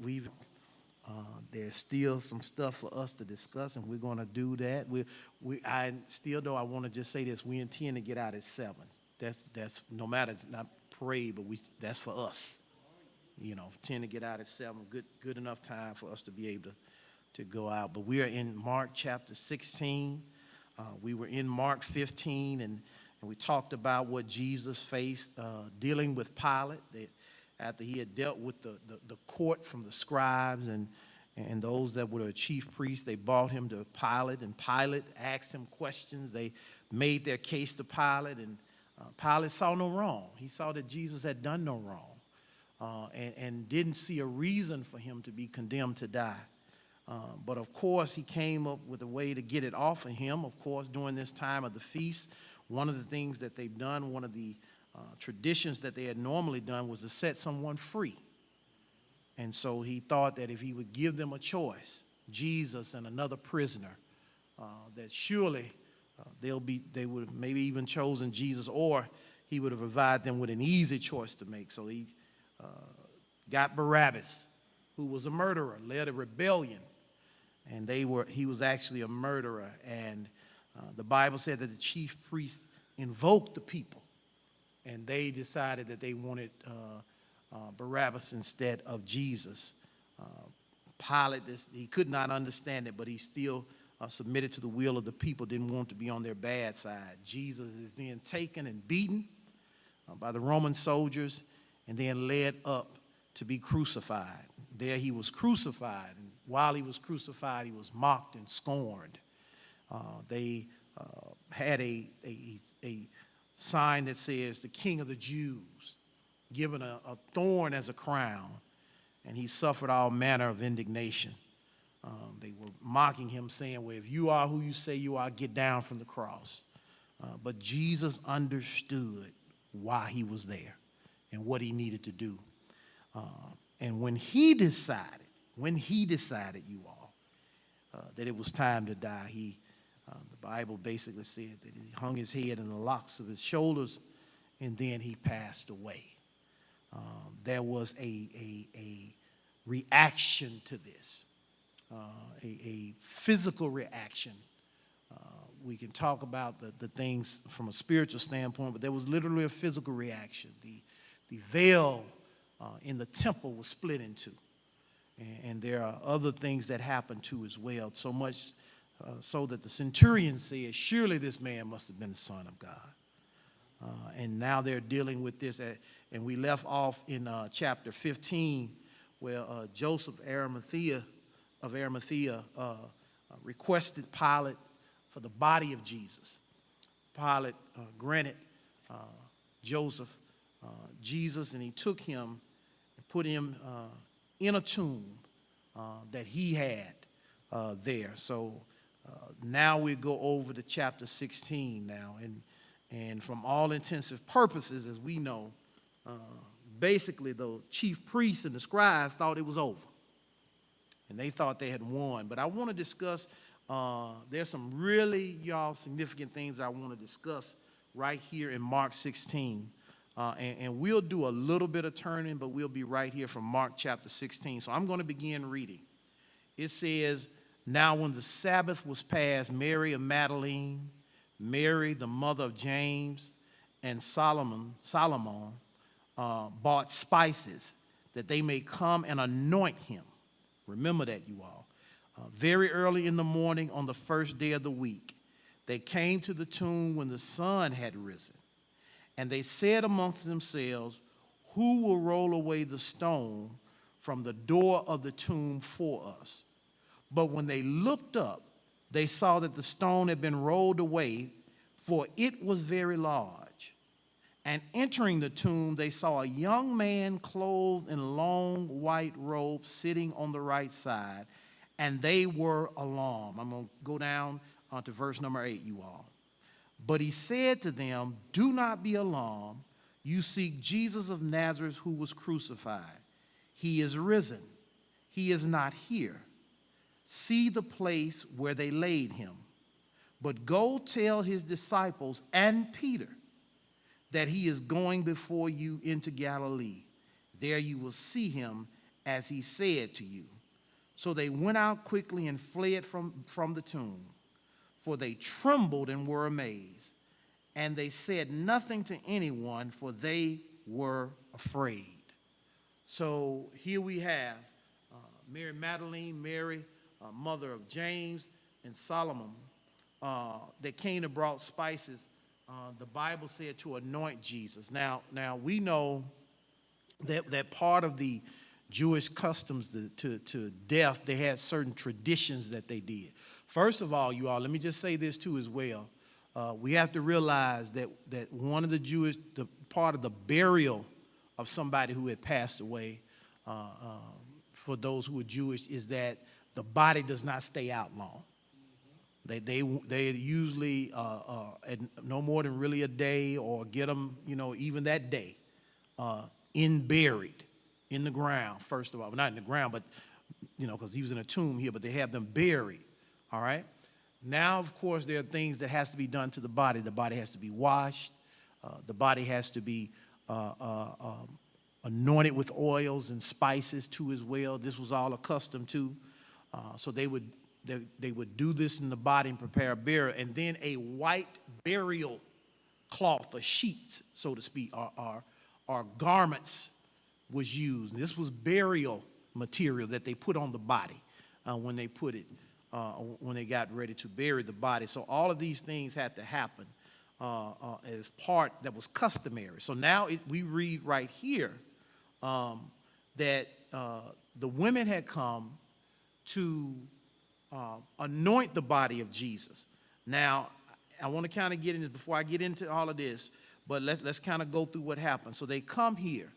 We've there's still some stuff for us to discuss, and we're going to do that. I still, though, I want to just say this: we intend to get out at 7. That's no matter, it's not parade, but that's for us. Tend to get out at 7. Good enough time for us to be able to go out. But we are in Mark chapter 16. We were in Mark 15, and we talked about what Jesus faced dealing with Pilate. After he had dealt with the court from the scribes and those that were the chief priests, they brought him to Pilate, and Pilate asked him questions. They made their case to Pilate, and Pilate saw no wrong. He saw that Jesus had done no wrong and didn't see a reason for him to be condemned to die. But, of course, he came up with a way to get it off of him. Of course, during this time of the feast, one of the things that they've done, one of the traditions that they had normally done was to set someone free. And so he thought that if he would give them a choice, Jesus and another prisoner, that surely they would have maybe even chosen Jesus, or he would have provided them with an easy choice to make. So he got Barabbas, who was a murderer, led a rebellion, and he was actually a murderer. And the Bible said that the chief priest invoked the people, and they decided that they wanted Barabbas instead of Jesus. Pilate, he could not understand it, but he still submitted to the will of the people, didn't want to be on their bad side. Jesus is then taken and beaten by the Roman soldiers and then led up to be crucified. There he was crucified, and while he was crucified, he was mocked and scorned. They had a sign that says, "The King of the Jews," given a thorn as a crown, and he suffered all manner of indignation. They were mocking him, saying, "Well, if you are who you say you are, get down from the cross." But Jesus understood why he was there and what he needed to do. And when he decided, you all, that it was time to die, the Bible basically said that he hung his head in the locks of his shoulders, and then he passed away. There was a reaction to this, a physical reaction. We can talk about the things from a spiritual standpoint, but there was literally a physical reaction. The veil in the temple was split in two. And there are other things that happened too as well, so much so that the centurion said, "Surely this man must have been the Son of God." And now they're dealing with this. And we left off in chapter 15, where Joseph of Arimathea requested Pilate for the body of Jesus. Pilate granted Joseph Jesus, and he took him and put him in a tomb that he had there. So now we go over to chapter 16 now, and from all intensive purposes, as we know, basically the chief priests and the scribes thought it was over, and they thought they had won. But I want to discuss, there's some really, y'all, significant things I want to discuss right here in Mark 16. And we'll do a little bit of turning, but we'll be right here from Mark chapter 16. So I'm going to begin reading. It says, "Now when the Sabbath was past, Mary of Magdalene, Mary the mother of James, and Solomon bought spices that they may come and anoint him." Remember that, you all. Very early in the morning on the first day of the week, they came to the tomb when the sun had risen. And they said amongst themselves, "Who will roll away the stone from the door of the tomb for us?" But when they looked up, they saw that the stone had been rolled away, for it was very large. And entering the tomb, they saw a young man clothed in long white robes sitting on the right side, and they were alarmed. I'm going to go down to verse number 8, you all. "But he said to them, 'Do not be alarmed. You seek Jesus of Nazareth, who was crucified. He is risen. He is not here. See the place where they laid him. But go tell his disciples and Peter that he is going before you into Galilee. There you will see him as he said to you. So they went out quickly and fled from the tomb, for they trembled and were amazed. And they said nothing to anyone, for they were afraid. So here we have Mary Magdalene, Mary, mother of James and Solomon, that came and brought spices, the Bible said, to anoint Jesus. Now we know that part of the Jewish customs to death, they had certain traditions that they did. First of all, you all, let me just say this too as well. We have to realize that one of the part of the burial of somebody who had passed away, for those who are Jewish, is that the body does not stay out long. They usually no more than really a day, or get them, even that day, buried in the ground. First of all, not in the ground, but because he was in a tomb here, but they have them buried. All right. Now, of course, there are things that has to be done to the body. The body has to be washed. The body has to be anointed with oils and spices too as well. This was all accustomed to. So they would do this in the body and prepare a burial, and then a white burial cloth, or sheets, so to speak, or garments was used. And this was burial material that they put on the body when they when they got ready to bury the body. So all of these things had to happen as part that was customary. So now we read right here that the women had come to anoint the body of Jesus. Now, I want to kind of get into, before I get into all of this, but let's kind of go through what happened. So they come here.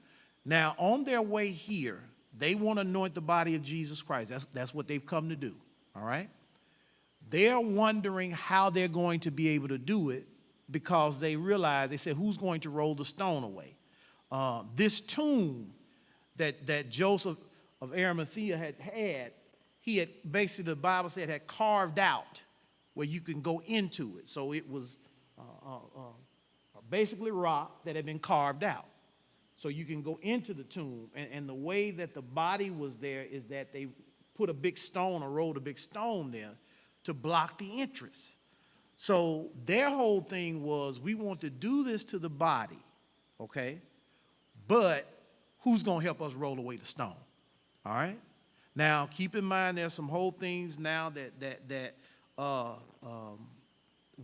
Now, on their way here, they want to anoint the body of Jesus Christ. That's what they've come to do, all right? They're wondering how they're going to be able to do it, because they realize, they said, who's going to roll the stone away? This tomb that Joseph of Arimathea had, he had basically, the Bible said, had carved out where you can go into it. So it was basically rock that had been carved out. So you can go into the tomb. And the way that the body was there is that they put a big stone, or rolled a big stone there to block the entrance. So their whole thing was, we want to do this to the body, okay? But who's going to help us roll away the stone? All right? Now, keep in mind, there's some whole things now that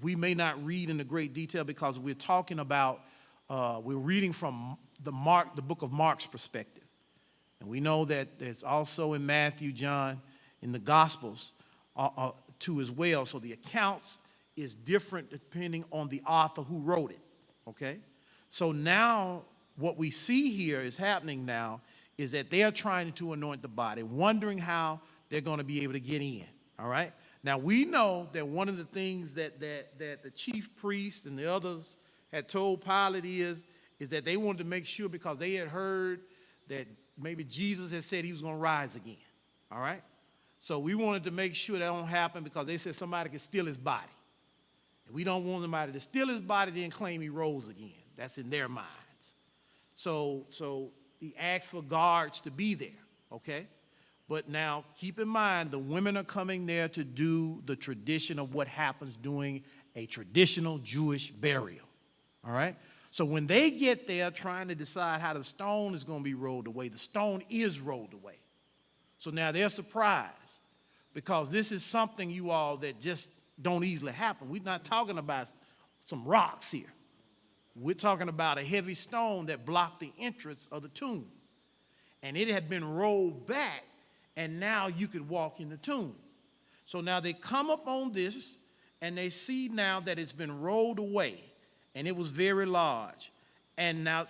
we may not read in the great detail, because we're talking about, we're reading from the book of Mark's perspective. And we know that there's also in Matthew, John, in the Gospels too as well. So the accounts is different depending on the author who wrote it, okay? So now what we see here is happening now is that they are trying to anoint the body, wondering how they're going to be able to get in, all right? Now, we know that one of the things that the chief priest and the others had told Pilate is that they wanted to make sure, because they had heard that maybe Jesus had said he was going to rise again, all right? So we wanted to make sure that don't happen, because they said somebody could steal his body. And we don't want somebody to steal his body then claim he rose again. That's in their minds. So he asked for guards to be there, okay? But now, keep in mind, the women are coming there to do the tradition of what happens during a traditional Jewish burial, all right? So when they get there trying to decide how the stone is going to be rolled away, the stone is rolled away. So now they're surprised, because this is something, you all, that just don't easily happen. We're not talking about some rocks here. We're talking about a heavy stone that blocked the entrance of the tomb. And it had been rolled back, and now you could walk in the tomb. So now they come up on this, and they see now that it's been rolled away, and it was very large. And now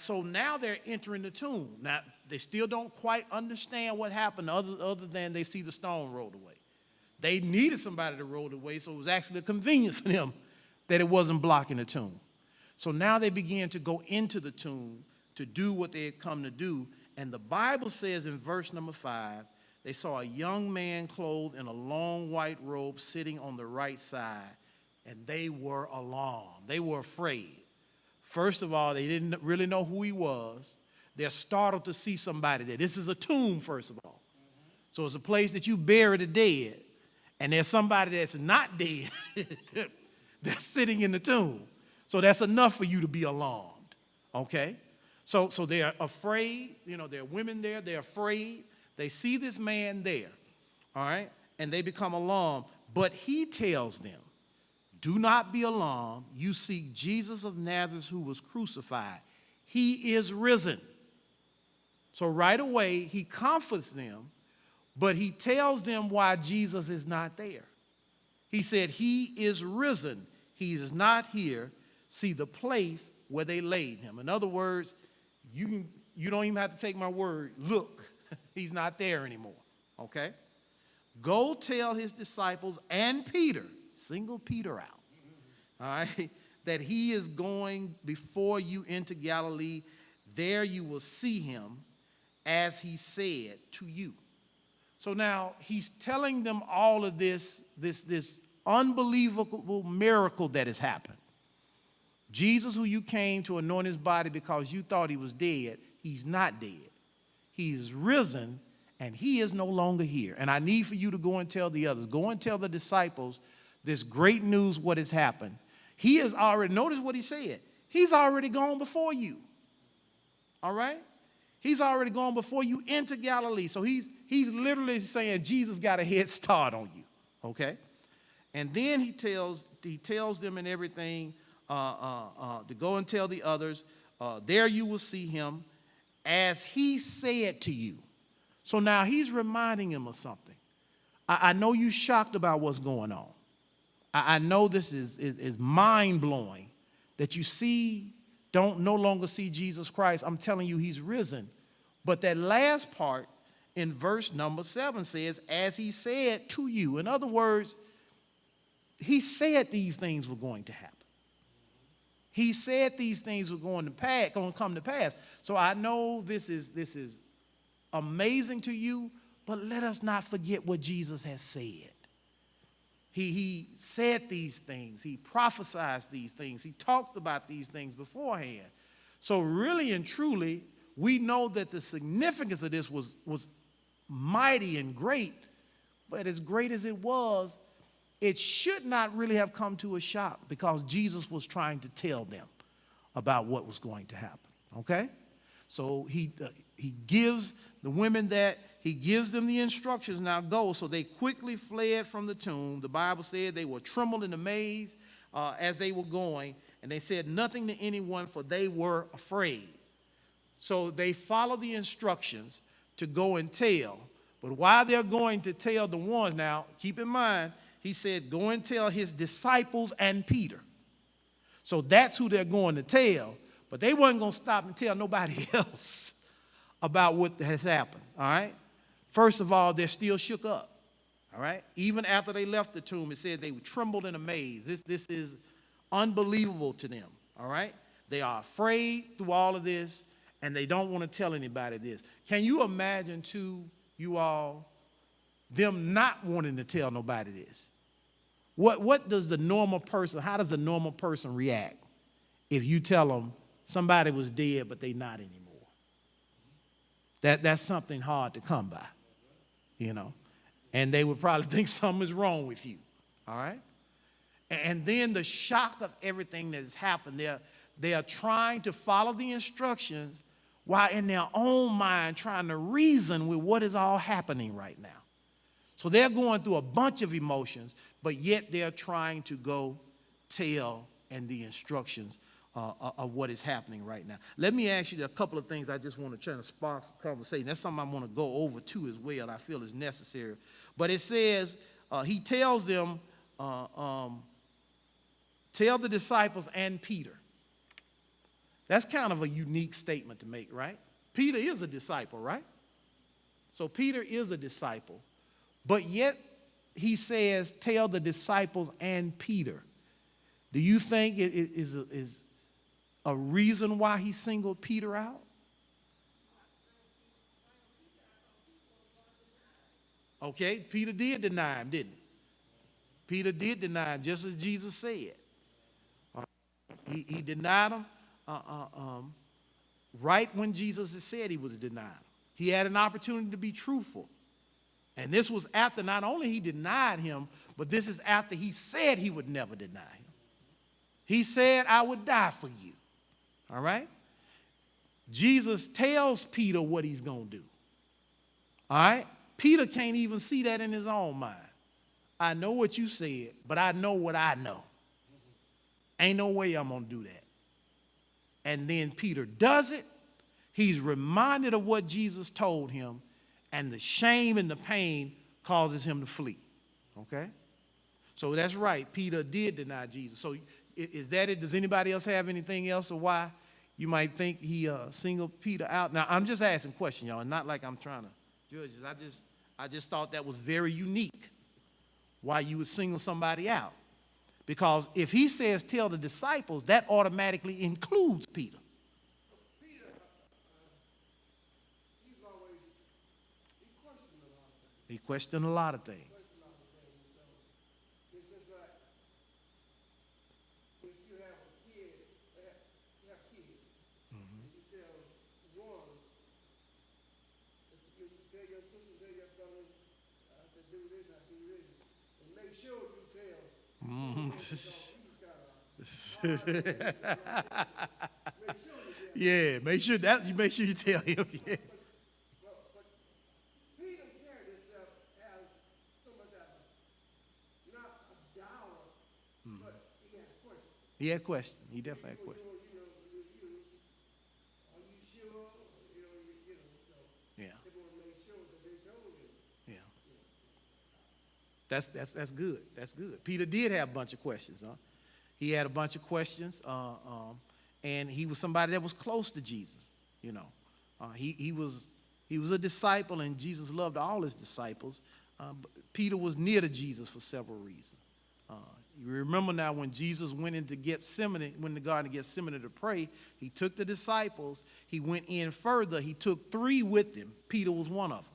they're entering the tomb. Now, they still don't quite understand what happened other than they see the stone rolled away. They needed somebody to roll it away, so it was actually convenient for them that it wasn't blocking the tomb. So now they began to go into the tomb to do what they had come to do. And the Bible says in verse number 5, they saw a young man clothed in a long white robe sitting on the right side, and they were alarmed. They were afraid. First of all, they didn't really know who he was. They're startled to see somebody there. This is a tomb, first of all. So it's a place that you bury the dead. And there's somebody that's not dead that's sitting in the tomb. So that's enough for you to be alarmed, okay? So they're afraid. You know, there are women there. They're afraid. They see this man there, all right? And they become alarmed. But he tells them, do not be alarmed. You seek Jesus of Nazareth who was crucified. He is risen. So right away, he comforts them, but he tells them why Jesus is not there. He said, he is risen. He is not here. See the place where they laid him. In other words, you don't even have to take my word. Look, he's not there anymore, okay? Go tell his disciples and Peter, single Peter out, all right, that he is going before you into Galilee. There you will see him as he said to you. So now he's telling them all of this unbelievable miracle that has happened. Jesus, who you came to anoint his body because you thought he was dead, he's not dead. He is risen, and he is no longer here. And I need for you to go and tell the others. Go and tell the disciples this great news, what has happened. He has already, notice what he said. He's already gone before you. All right? He's already gone before you into Galilee. So he's literally saying Jesus got a head start on you. Okay? And then he tells them and everything to go and tell the others, there you will see him as he said to you. So now he's reminding them of something. I know you're shocked about what's going on. I know this is mind-blowing that you no longer see Jesus Christ. I'm telling you, he's risen. But that last part in verse number 7 says, as he said to you. In other words, he said these things were going to happen. He said these things were going to come to pass. So I know this is amazing to you, but let us not forget what Jesus has said. He said these things. He prophesied these things. He talked about these things beforehand. So really and truly, we know that the significance of this was mighty and great, but as great as it was, it should not really have come to a shock because Jesus was trying to tell them about what was going to happen, okay? So he gives the women that, he gives them the instructions, now go. So they quickly fled from the tomb. The Bible said they were trembled and amazed as they were going, and they said nothing to anyone, for they were afraid. So they follow the instructions to go and tell. But while they're going to tell the ones, now keep in mind, he said, go and tell his disciples and Peter. So that's who they're going to tell. But they weren't going to stop and tell nobody else about what has happened, all right? First of all, they're still shook up, all right? Even after they left the tomb, it said they were trembled and amazed. This is unbelievable to them, all right? They are afraid through all of this, and they don't want to tell anybody this. Can you imagine, too, you all, them not wanting to tell nobody this? What does the normal person, how does the normal person react if you tell them somebody was dead but they're not anymore? That's something hard to come by, you know. And they would probably think something is wrong with you, all right? And then the shock of everything that has happened, they are trying to follow the instructions while in their own mind trying to reason with what is all happening right now. So they're going through a bunch of emotions, but yet they're trying to go tell and the instructions of what is happening right now. Let me ask you a couple of things I just want to try to spark some conversation. That's something I want to go over too as well. I feel is necessary. But it says, he tells them, tell the disciples and Peter. That's kind of a unique statement to make, right? Peter is a disciple, right? So Peter is a disciple. But yet he says, tell the disciples and Peter. Do you think it is a reason why he singled Peter out? Okay, Peter did deny him, didn't he? Peter did deny him, just as Jesus said. He denied him. right when Jesus had said he was denying. He had an opportunity to be truthful. And this was after not only he denied him, but this is after he said he would never deny him. He said, I would die for you. All right? Jesus tells Peter what he's going to do. All right? Peter can't even see that in his own mind. I know what you said, but I know what I know. Ain't no way I'm going to do that. And then Peter does it. He's reminded of what Jesus told him, and the shame and the pain causes him to flee. Okay? So that's right. Peter did deny Jesus. So is that it? Does anybody else have anything else of why you might think he singled Peter out? Now, I'm just asking questions, y'all, and not like I'm trying to judge it. I just thought that was very unique why you would single somebody out. Because if he says tell the disciples, that automatically includes Peter. He questioned a lot of things. Yeah, make sure you tell him. Yeah. He had questions. He definitely had questions. Yeah. Yeah. That's good. That's good. Peter did have a bunch of questions. Huh? He had a bunch of questions, and he was somebody that was close to Jesus. You know, he was a disciple, and Jesus loved all his disciples. But Peter was near to Jesus for several reasons. You remember now when Jesus went into Gethsemane, went in the Garden of Gethsemane to pray, he took the disciples, he went in further, he took 3 with him. Peter was one of them.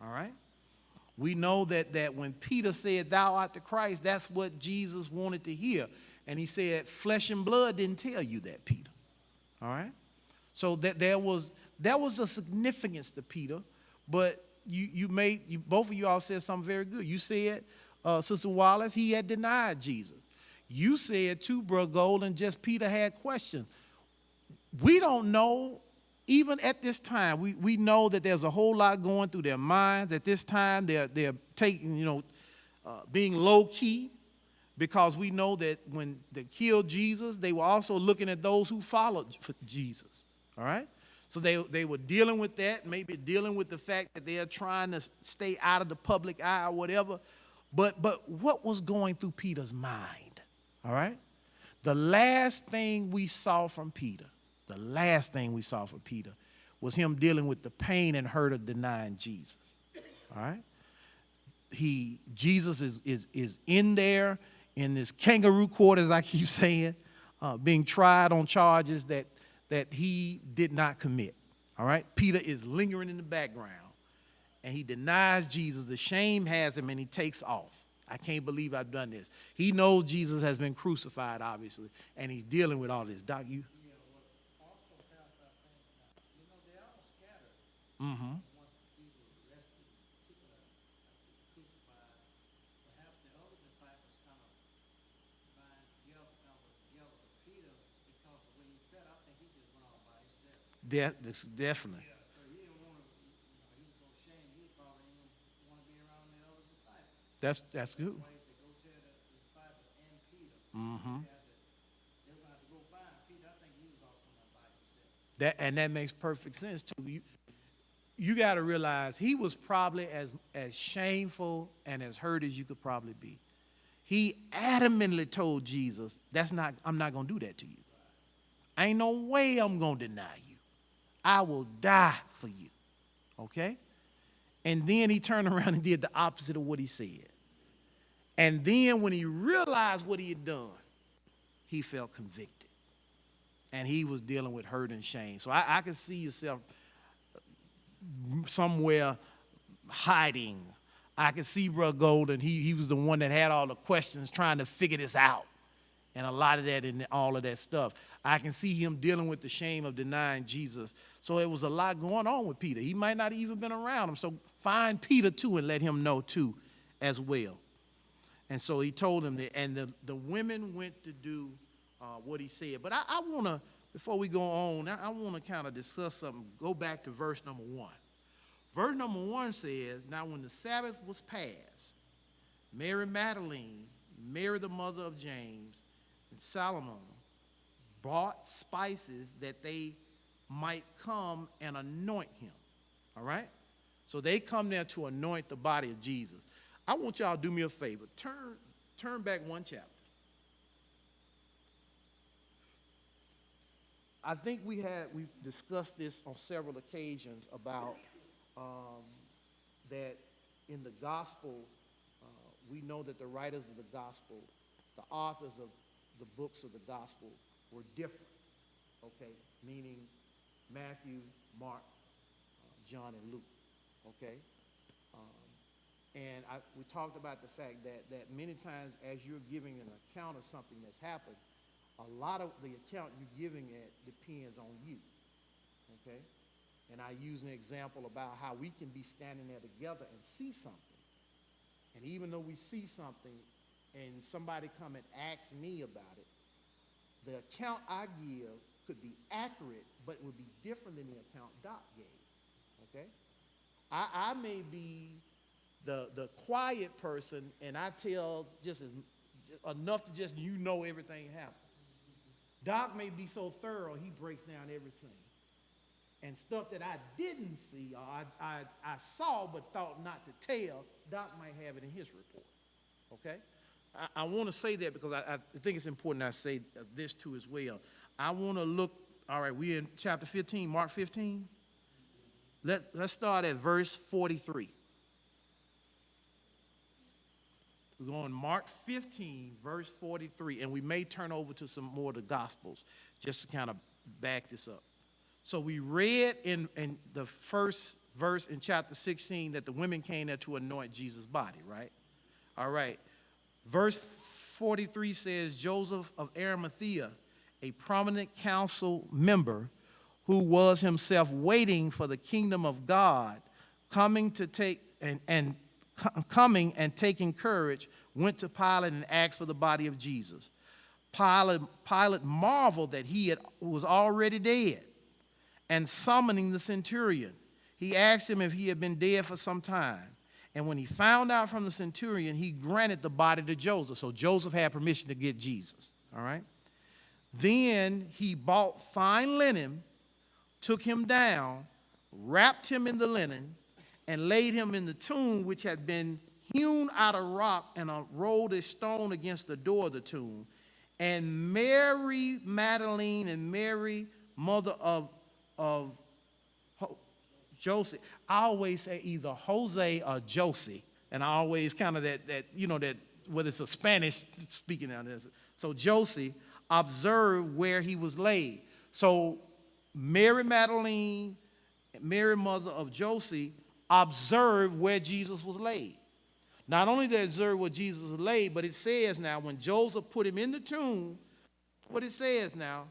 All right? We know that when Peter said, thou art the Christ, that's what Jesus wanted to hear. And he said, flesh and blood didn't tell you that, Peter. All right? So that there was a significance to Peter, but both of you all said something very good. You said, Sister Wallace, he had denied Jesus. You said too, Brother Golden, just Peter had questions. We don't know, even at this time, we know that there's a whole lot going through their minds. At this time, they're taking, being low-key, because we know that when they killed Jesus, they were also looking at those who followed Jesus. All right? So they were dealing with that, maybe dealing with the fact that they are trying to stay out of the public eye or whatever. But what was going through Peter's mind? All right? The last thing we saw from Peter was him dealing with the pain and hurt of denying Jesus. All right? Jesus is in there in this kangaroo court, as I keep saying, being tried on charges that he did not commit. All right? Peter is lingering in the background, and he denies Jesus. The shame has him, and he takes off. I can't believe I've done this. He knows Jesus has been crucified, obviously, and he's dealing with all this. Doc, you? They all scattered. Mm-hmm. Once Jesus was arrested, crucified, perhaps the other disciples kind of bind together, together. But Peter, because of the way he felt, I think he just went off by himself. Definitely. Yeah, so he didn't want to, he was so ashamed, he probably didn't want to be around the other disciples. That's good. Why he said, go tell the disciples and Peter. Mm-hmm. They were going to have to go find Peter. I think he was also by himself. And that makes perfect sense too. You got to realize he was probably as shameful and as hurt as you could probably be. He adamantly told Jesus, I'm not going to do that to you. Ain't no way I'm going to deny you. I will die for you. Okay? And then he turned around and did the opposite of what he said. And then when he realized what he had done, he felt convicted. And he was dealing with hurt and shame. So I could see yourself somewhere hiding. I could see Brother Golden. He was the one that had all the questions trying to figure this out. And a lot of that and all of that stuff. I can see him dealing with the shame of denying Jesus. So it was a lot going on with Peter. He might not even been around him. So find Peter too and let him know too as well. And so he told him that, and the women went to do what he said. But I want to, before we go on, I want to kind of discuss something. Go back to verse number 1. Verse number 1 says, now when the Sabbath was passed, Mary Magdalene, Mary the mother of James, and Salome bought spices that they might come and anoint him. All right? So they come there to anoint the body of Jesus. I want y'all to do me a favor. Turn back one chapter. I think we've discussed this on several occasions about that in the gospel, we know that the writers of the gospel, the authors of the books of the gospel were different, okay? Meaning Matthew, Mark, John, and Luke, okay? And we talked about the fact that many times as you're giving an account of something that's happened, a lot of the account you're giving it depends on you, okay? And I use an example about how we can be standing there together and see something. And even though we see something and somebody come and ask me about it, the account I give could be accurate, but it would be different than the account Doc gave, okay? I may be the quiet person, and I tell just enough to just everything happened. Doc may be so thorough, he breaks down everything. And stuff that I didn't see or I saw but thought not to tell, Doc might have it in his report, okay? I want to say that because I think it's important I say this too as well. I want to look, all right, we're in chapter 15, Mark 15. Let's start at verse 43. We're going Mark 15, verse 43, and we may turn over to some more of the Gospels just to kind of back this up. So we read in the first verse in chapter 16 that the women came there to anoint Jesus' body, right? All right. Verse 43 says, Joseph of Arimathea, a prominent council member who was himself waiting for the kingdom of God, coming and taking courage, went to Pilate and asked for the body of Jesus. Pilate marveled that he was already dead, and summoning the centurion, he asked him if he had been dead for some time. And when he found out from the centurion, he granted the body to Joseph. So Joseph had permission to get Jesus, all right? Then he bought fine linen, took him down, wrapped him in the linen, and laid him in the tomb which had been hewn out of rock, and rolled a stone against the door of the tomb. And Mary Magdalene and Mary, mother of Joseph. I always say either Jose or Josie, and I always kind of that whether it's a Spanish speaking out there. So Josie observed where he was laid. So Mary Magdalene, Mary mother of Josie, observed where Jesus was laid. Not only did they observe where Jesus was laid, but it says now when Joseph put him in the tomb, what it says now,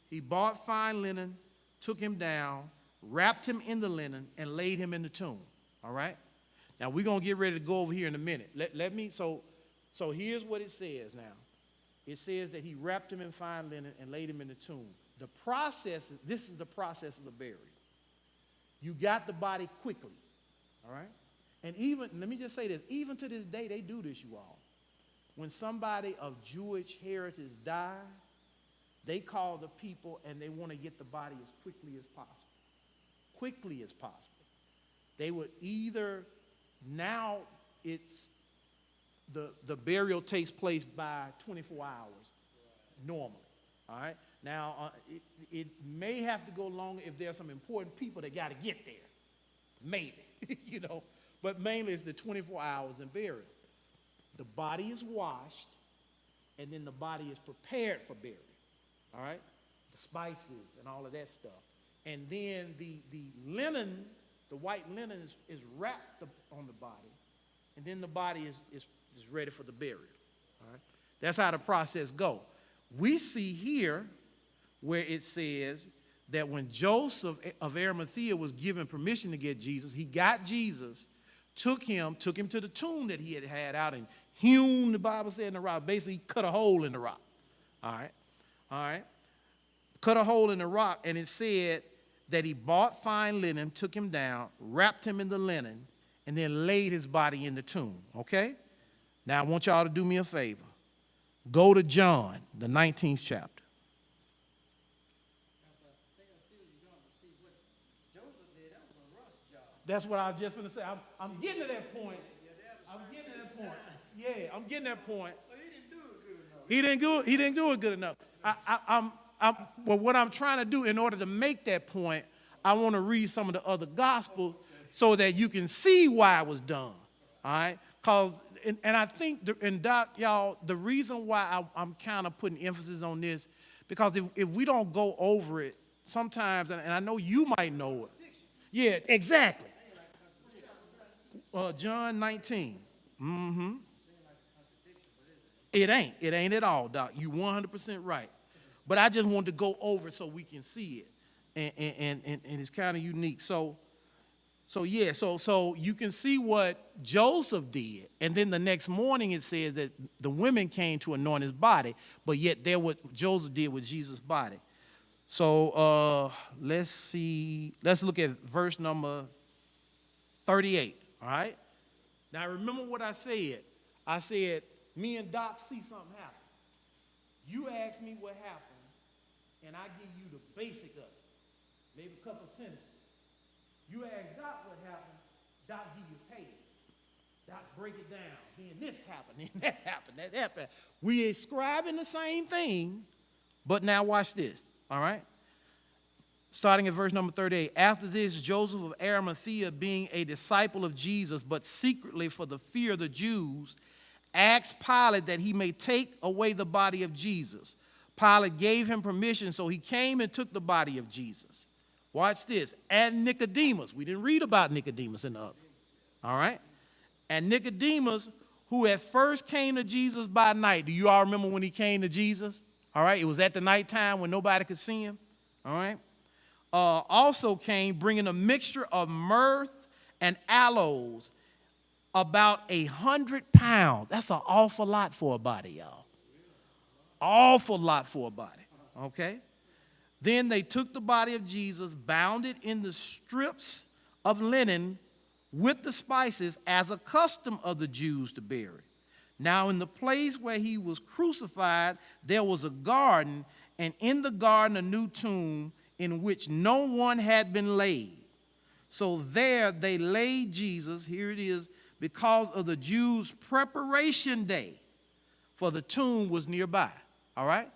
he bought fine linen, took him down, wrapped him in the linen, and laid him in the tomb. All right? Now, we're going to get ready to go over here in a minute. So here's what it says now. It says that he wrapped him in fine linen and laid him in the tomb. This is the process of the burial. You got the body quickly. All right? And even, let me just say this, even to this day, they do this, you all. When somebody of Jewish heritage dies, they call the people and they want to get the body as quickly as possible. Quickly as possible. They would either, now it's, the burial takes place by 24 hours normally. All right? Now, it may have to go longer if there's some important people that got to get there. Maybe, But mainly it's the 24 hours in burial. The body is washed, and then the body is prepared for burial. All right? The spices and all of that stuff. And then the linen, the white linen is wrapped on the body. And then the body is ready for the burial. All right? That's how the process goes. we see here where it says that when Joseph of Arimathea was given permission to get Jesus, he got Jesus, took him to the tomb that he had out and hewn, the Bible said, in the rock. Basically, he cut a hole in the rock. All right. Cut a hole in the rock, and it said that he bought fine linen, took him down, wrapped him in the linen, and then laid his body in the tomb, okay? Now, I want y'all to do me a favor. Go to John, the 19th chapter. That's what I was just going to say. I'm getting to that point. I'm getting to that point. Yeah, I'm getting to that point. So he didn't do it good enough. He didn't do it good enough. Well, what I'm trying to do in order to make that point, I want to read some of the other gospels so that you can see why it was done. All right? And I think, and Doc, y'all, the reason why I'm kind of putting emphasis on this, because if we don't go over it, sometimes, and I know you might know it. Yeah, exactly. John 19. Mm-hmm. It ain't at all, Doc. You 100% right. But I just wanted to go over it so we can see it. And it's kind of unique. So you can see what Joseph did. And then the next morning it says that the women came to anoint his body, but yet they're what Joseph did with Jesus' body. So let's see. Let's look at verse number 38, all right? Now remember what I said. I said, me and Doc see something happen. You ask me what happened, and I give you the basic of it, maybe a couple sentences. You ask Doc what happened, Doc give you pay. Doc break it down. Then this happened, then that happened, that happened. We ascribing the same thing, but now watch this, all right? Starting at verse number 38. After this, Joseph of Arimathea, being a disciple of Jesus, but secretly for the fear of the Jews, asked Pilate that he may take away the body of Jesus. Pilate gave him permission, so he came and took the body of Jesus. Watch this. And Nicodemus. We didn't read about Nicodemus in the other. All right? And Nicodemus, who at first came to Jesus by night. Do you all remember when he came to Jesus? All right? It was at the nighttime when nobody could see him. All right? Also came bringing a mixture of myrrh and aloes, about 100 pounds. That's an awful lot for a body, y'all. Awful lot for a body, okay? Then they took the body of Jesus, bound it in the strips of linen with the spices, as a custom of the Jews to bury. Now in the place where he was crucified, there was a garden, and in the garden a new tomb in which no one had been laid. So there they laid Jesus, here it is, because of the Jews' preparation day, for the tomb was nearby. All right?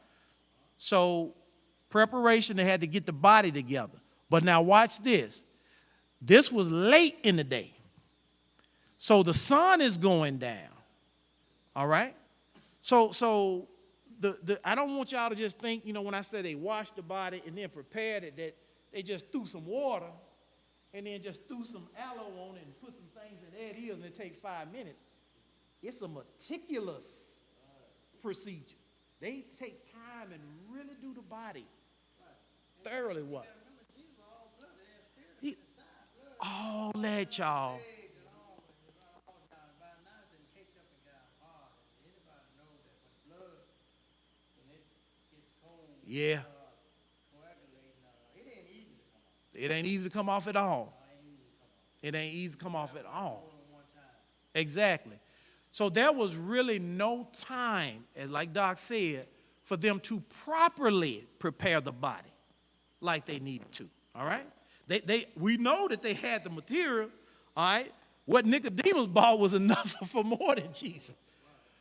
So preparation, they had to get the body together. But now watch this. This was late in the day. So the sun is going down. All right? So I don't want y'all to just think, when I say they washed the body and then prepared it, that they just threw some water and then just threw some aloe on it and put some things in there it is, and it takes 5 minutes. It's a meticulous procedure. They take time and really do the body thoroughly well. All that, y'all. Yeah. It ain't easy to come off at all. It ain't easy to come off at all. Exactly. So there was really no time, and like Doc said, for them to properly prepare the body like they needed to. All right? We know that they had the material. All right? What Nicodemus bought was enough for more than Jesus.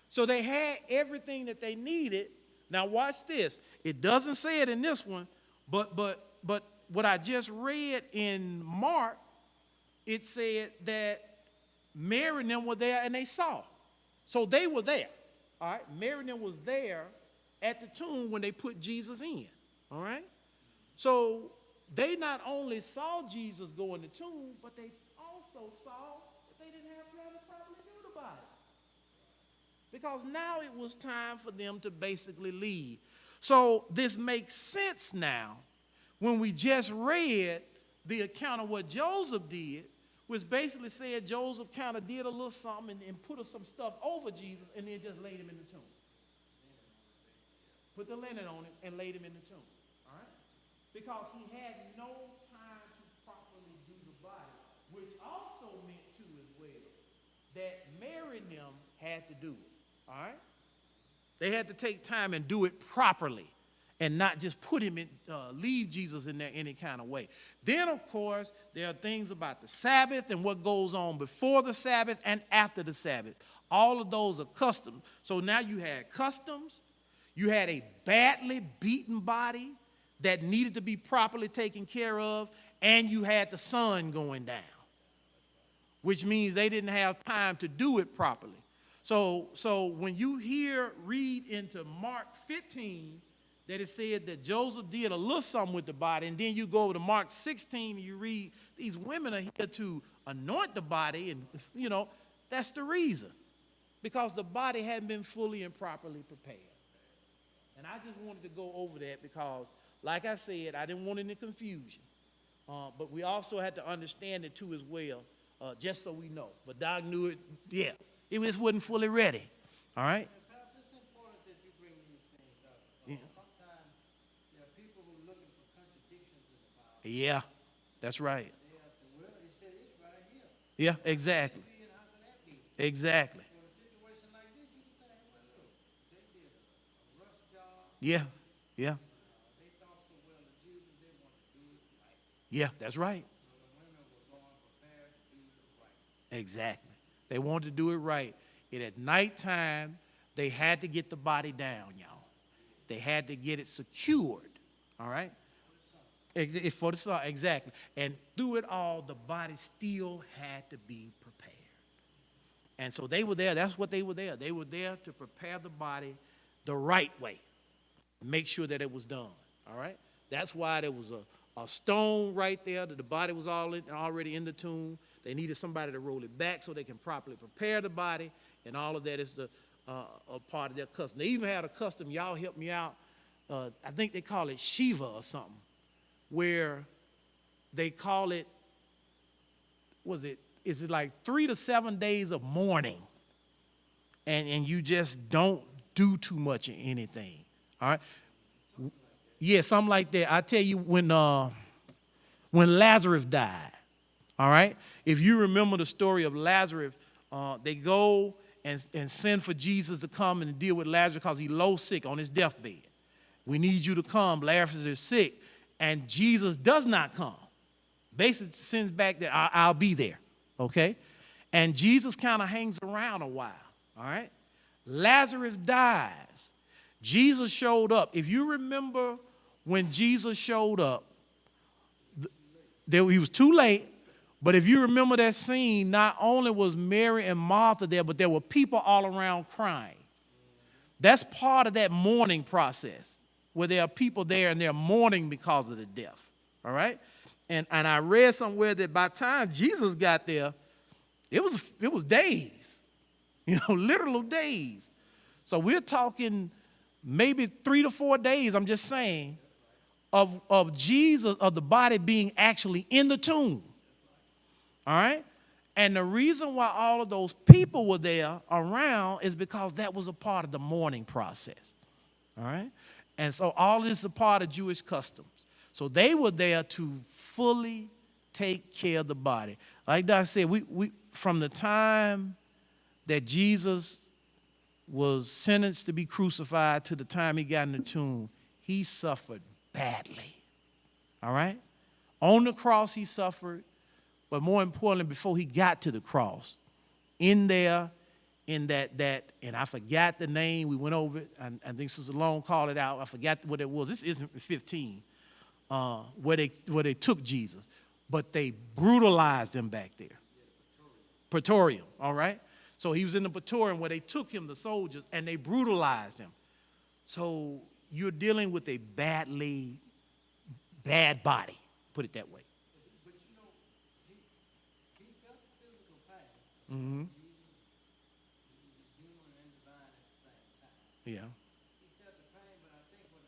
So they had everything that they needed. Now watch this. It doesn't say it in this one, but what I just read in Mark, it said that Mary and them were there and they saw. So they were there. All right? Mary and them was there at the tomb when they put Jesus in. All right? So they not only saw Jesus go in the tomb, but they also saw that they didn't have time to properly do the body. Because now it was time for them to basically leave. So this makes sense now when we just read the account of what Joseph did, which basically said Joseph kind of did a little something and put some stuff over Jesus and then just laid him in the tomb. Put the linen on him and laid him in the tomb. All right? Because he had no time to properly do the body, which also meant too as well that Mary and them had to do it. All right? They had to take time and do it properly and not just put him in, leave Jesus in there any kind of way. Then, of course, there are things about the Sabbath and what goes on before the Sabbath and after the Sabbath. All of those are customs. So now you had customs. You had a badly beaten body that needed to be properly taken care of, and you had the sun going down, which means they didn't have time to do it properly. So when you read into Mark 15, that it said that Joseph did a little something with the body, and then you go over to Mark 16 and you read these women are here to anoint the body, and that's the reason, because the body hadn't been fully and properly prepared. And I just wanted to go over that because, like I said, I didn't want any confusion. But we also had to understand it too as well, just so we know. But Doc knew it, yeah. It just wasn't fully ready. All right? Pastor, it's important that you bring these things up. Yeah. Sometimes there are people who are looking for contradictions in the Bible. Yeah, that's right. They say, well, he said it's right here. Yeah, exactly. And how can that be? Exactly. So in a situation like this, you can say, well, look, they did a rush job. Yeah, yeah, They thought so well of Jesus, they wanted to do it right. yeah, that's right. So the women were going prepared to do it right. Exactly. They wanted to do it right. And at nighttime, they had to get the body down, y'all. They had to get it secured, all right? For the sun, exactly. And through it all, the body still had to be prepared. And so they were there. That's what they were there. They were there to prepare the body the right way, make sure that it was done, all right? That's why there was a stone right there that the body was already in the tomb. They needed somebody to roll it back so they can properly prepare the body, and all of that is a part of their custom. They even had a custom, y'all help me out, I think they call it Shiva or something, where they call it, is it like 3 to 7 days of mourning, and you just don't do too much of anything, all right? Yeah, something like that. I tell you, when Lazarus died, all right? If you remember the story of Lazarus, they go and send for Jesus to come and deal with Lazarus because he's low sick on his deathbed. We need you to come. Lazarus is sick. And Jesus does not come. Basically sends back that I'll be there, okay? And Jesus kind of hangs around a while, all right? Lazarus dies. Jesus showed up. If you remember when Jesus showed up, he was too late. But if you remember that scene, not only was Mary and Martha there, but there were people all around crying. That's part of that mourning process, where there are people there and they're mourning because of the death, all right? And I read somewhere that by the time Jesus got there, it was days, literal days. So we're talking maybe 3 to 4 days, I'm just saying, of Jesus, of the body being actually in the tomb. All right? And the reason why all of those people were there around is because that was a part of the mourning process. All right? And so all this is a part of Jewish customs. So they were there to fully take care of the body. Like Doc said, we from the time that Jesus was sentenced to be crucified to the time he got in the tomb, he suffered badly. All right? On the cross he suffered. But more importantly, before he got to the cross, in there, in that, and I forgot the name, we went over it, and I think Sister Long called it out, I forgot what it was, this isn't 15, where they took Jesus, but they brutalized him back there. Praetorium, all right? So he was in the Praetorium where they took him, the soldiers, and they brutalized him. So you're dealing with a bad body, put it that way. Mm-hmm. He was human and divine at the same time. Yeah. He felt the pain, but I think what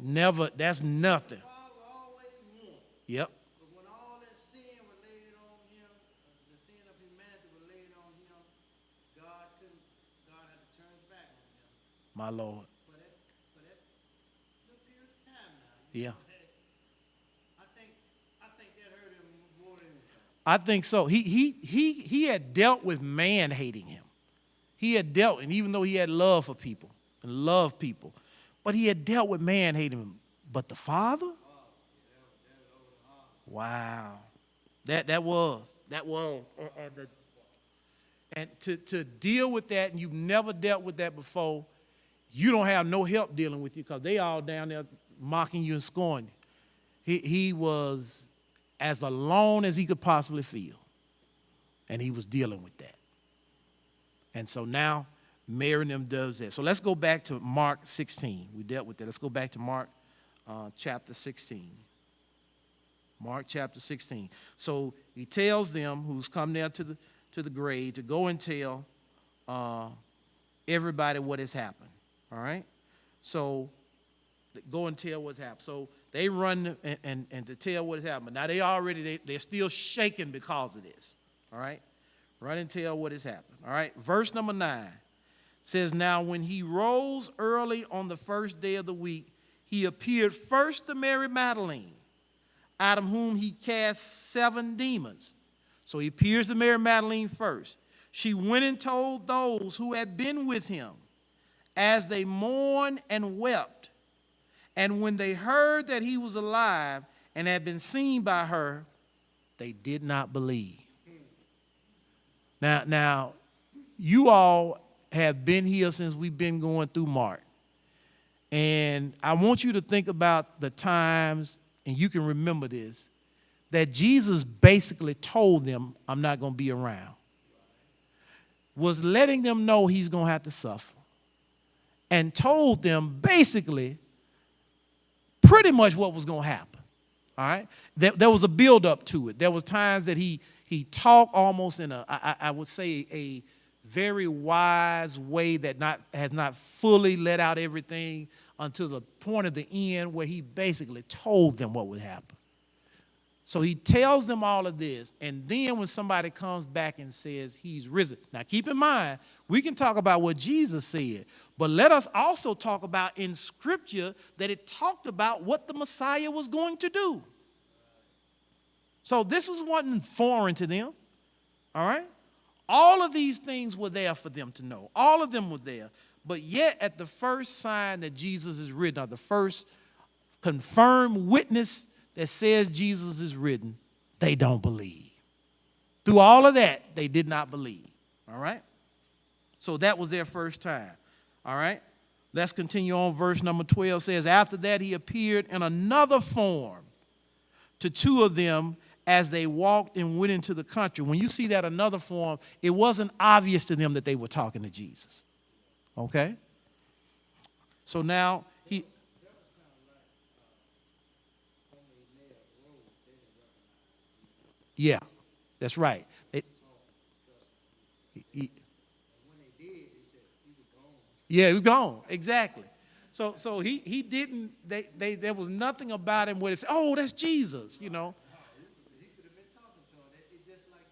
Never, that's nothing. The Father always won. Yep. But when all that sin was laid on him, the sin of humanity was laid on him, God had to turn his back on him. My Lord. For that little period of time now. Yeah. I think that hurt him more than anything. I think so. He had dealt with man hating him. He had dealt, and even though he had love for people and loved people, but he had dealt with man hating him. But the Father? Wow. That was. And to deal with that, and you've never dealt with that before, you don't have no help dealing with you because they all down there mocking you and scorning you. He was as alone as he could possibly feel. And he was dealing with that. And so now, Mary and them does that. So let's go back to Mark 16. We dealt with that. Let's go back to Mark chapter 16. Mark chapter 16. So he tells them who's come down to the grave to go and tell everybody what has happened. All right? So go and tell what's happened. So they run and to tell what has happened. Now they're still shaken because of this. All right? Run and tell what has happened. All right? Verse number 9 says, now when he rose early on the first day of the week, he appeared first to Mary Magdalene, out of whom he cast 7 demons. So he appears to Mary Magdalene first. She went and told those who had been with him, as they mourned and wept. And when they heard that he was alive and had been seen by her, they did not believe. Now, you all have been here since we've been going through Mark. And I want you to think about the times, and you can remember this, that Jesus basically told them, I'm not going to be around. Was letting them know he's going to have to suffer. And told them basically pretty much what was going to happen. All right? There was a build-up to it. There was times that he talked almost in I would say a very wise way that has not fully let out everything until the point of the end where he basically told them what would happen. So he tells them all of this, and then when somebody comes back and says he's risen. Now keep in mind, we can talk about what Jesus said, but let us also talk about in Scripture that it talked about what the Messiah was going to do. So this wasn't foreign to them, all right? All of these things were there for them to know. All of them were there. But yet at the first sign that Jesus is risen, or the first confirmed witness that says Jesus is risen, they don't believe. Through all of that, they did not believe, all right? So that was their first time, all right? Let's continue on. Verse number 12 says, after that he appeared in another form to 2 of them as they walked and went into the country. When you see that another form, it wasn't obvious to them that they were talking to Jesus. Okay? So now he... Yeah, that's right. Yeah, he was gone. Exactly. So he didn't, there was nothing about him where they said, oh, that's Jesus, you know. He could have been talking to him. It's just like